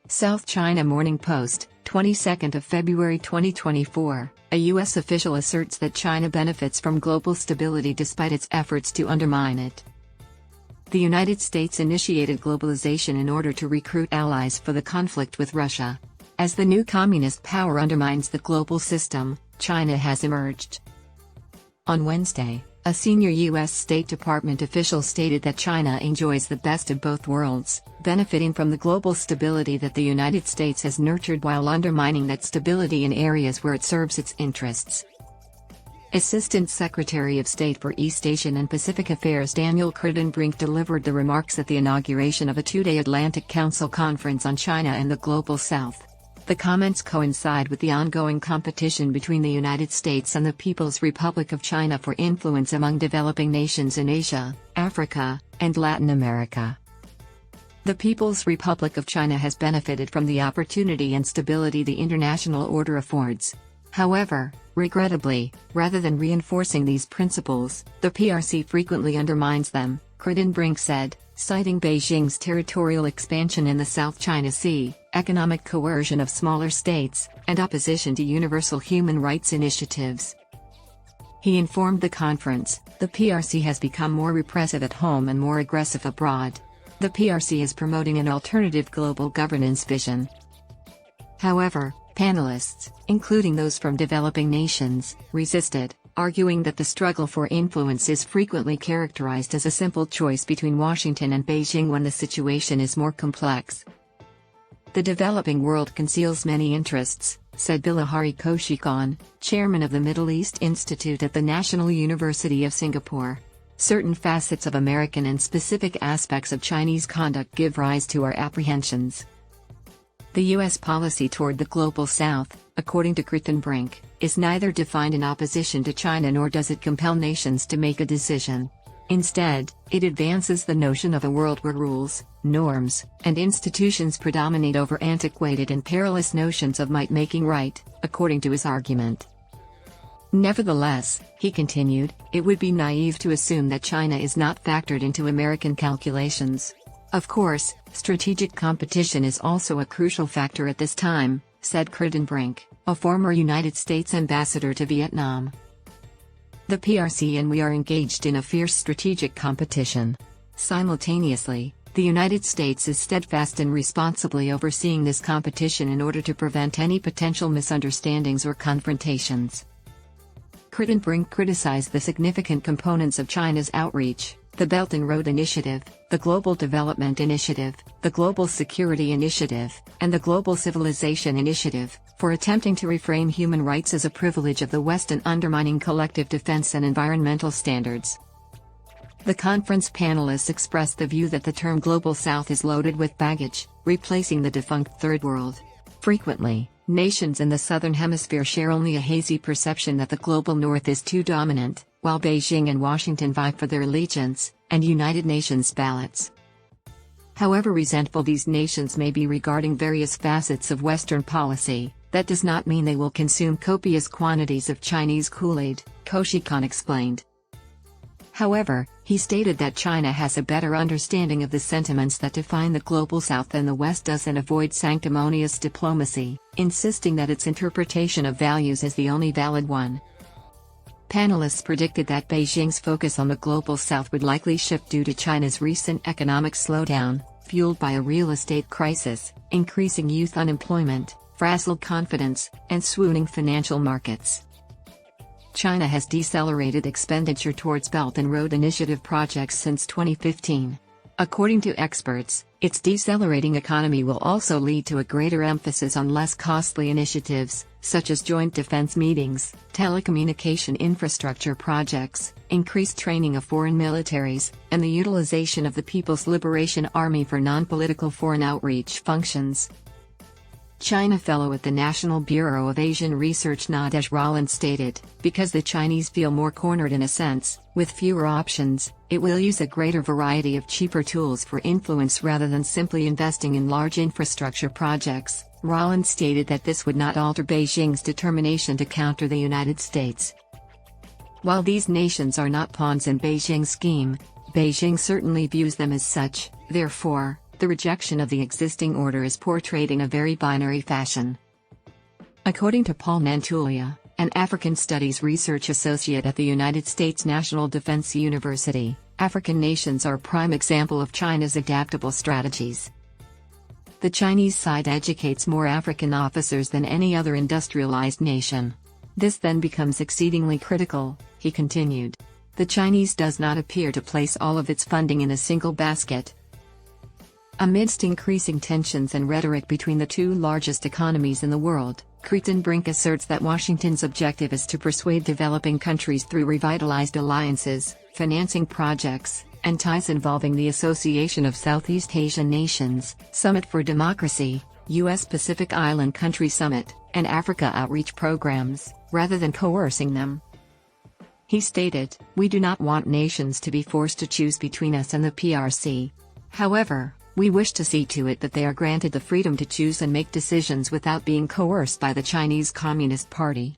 South China Morning Post, 22nd of February 2024, a U.S. official asserts that China benefits from global stability despite its efforts to undermine it. The United States initiated globalization in order to recruit allies for the conflict with Russia. As the new communist power undermines the global system, China has emerged. On Wednesday, a senior U.S. State Department official stated that China enjoys the best of both worlds, benefiting from the global stability that the United States has nurtured while undermining that stability in areas where it serves its interests. Assistant Secretary of State for East Asian and Pacific Affairs Daniel Kritenbrink delivered the remarks at the inauguration of a two-day Atlantic Council conference on China and the Global South. The comments coincide with the ongoing competition between the United States and the People's Republic of China for influence among developing nations in Asia, Africa, and Latin America. The People's Republic of China has benefited from the opportunity and stability the international order affords. However, regrettably, rather than reinforcing these principles, the PRC frequently undermines them, Kritenbrink said, citing Beijing's territorial expansion in the South China Sea, economic coercion of smaller states, and opposition to universal human rights initiatives. He informed the conference, the PRC has become more repressive at home and more aggressive abroad. The PRC is promoting an alternative global governance vision. However, panelists, including those from developing nations, resisted, arguing that the struggle for influence is frequently characterized as a simple choice between Washington and Beijing when the situation is more complex. The developing world conceals many interests, said Bilahari Kaushikhan, chairman of the Middle East Institute at the National University of Singapore. Certain facets of American and specific aspects of Chinese conduct give rise to our apprehensions. The U.S. policy toward the Global South, according to Kritenbrink, is neither defined in opposition to China nor does it compel nations to make a decision. Instead, it advances the notion of a world where rules, norms, and institutions predominate over antiquated and perilous notions of might making right, according to his argument. Nevertheless, he continued, it would be naive to assume that China is not factored into American calculations. Of course, strategic competition is also a crucial factor at this time, said Kritenbrink, a former United States ambassador to Vietnam. The PRC and we are engaged in a fierce strategic competition. Simultaneously, the United States is steadfast in responsibly overseeing this competition in order to prevent any potential misunderstandings or confrontations. Kritenbrink criticized the significant components of China's outreach, the Belt and Road Initiative, the Global Development Initiative, the Global Security Initiative, and the Global Civilization Initiative, for attempting to reframe human rights as a privilege of the West and undermining collective defense and environmental standards. The conference panelists expressed the view that the term Global South is loaded with baggage, replacing the defunct Third World. Frequently, nations in the Southern Hemisphere share only a hazy perception that the Global North is too dominant, while Beijing and Washington vie for their allegiance and United Nations ballots. However resentful these nations may be regarding various facets of Western policy, that does not mean they will consume copious quantities of Chinese Kool-Aid, Kaushikhan explained. However, he stated that China has a better understanding of the sentiments that define the Global South than the West does and avoids sanctimonious diplomacy, insisting that its interpretation of values is the only valid one. Panelists predicted that Beijing's focus on the Global South would likely shift due to China's recent economic slowdown, fueled by a real estate crisis, increasing youth unemployment, frazzled confidence, and swooning financial markets. China has decelerated expenditure towards Belt and Road Initiative projects since 2015. According to experts, its decelerating economy will also lead to a greater emphasis on less costly initiatives, such as joint defense meetings, telecommunication infrastructure projects, increased training of foreign militaries, and the utilization of the People's Liberation Army for non-political foreign outreach functions. China fellow at the National Bureau of Asian Research Nadej Roland stated, because the Chinese feel more cornered in a sense, with fewer options, it will use a greater variety of cheaper tools for influence rather than simply investing in large infrastructure projects. Roland stated that this would not alter Beijing's determination to counter the United States. While these nations are not pawns in Beijing's scheme, Beijing certainly views them as such, therefore, The rejection of the existing order is portrayed in a very binary fashion. According to Paul Nantulia, an African Studies Research Associate at the United States National Defense University, African nations are a prime example of China's adaptable strategies. The Chinese side educates more African officers than any other industrialized nation. This then becomes exceedingly critical, he continued. The Chinese does not appear to place all of its funding in a single basket. Amidst increasing tensions and rhetoric between the two largest economies in the world, Kritenbrink asserts that Washington's objective is to persuade developing countries through revitalized alliances, financing projects, and ties involving the Association of Southeast Asian Nations, Summit for Democracy, U.S. Pacific Island Country Summit, and Africa outreach programs, rather than coercing them. He stated, "We do not want nations to be forced to choose between us and the PRC. However, we wish to see to it that they are granted the freedom to choose and make decisions without being coerced by the Chinese Communist Party."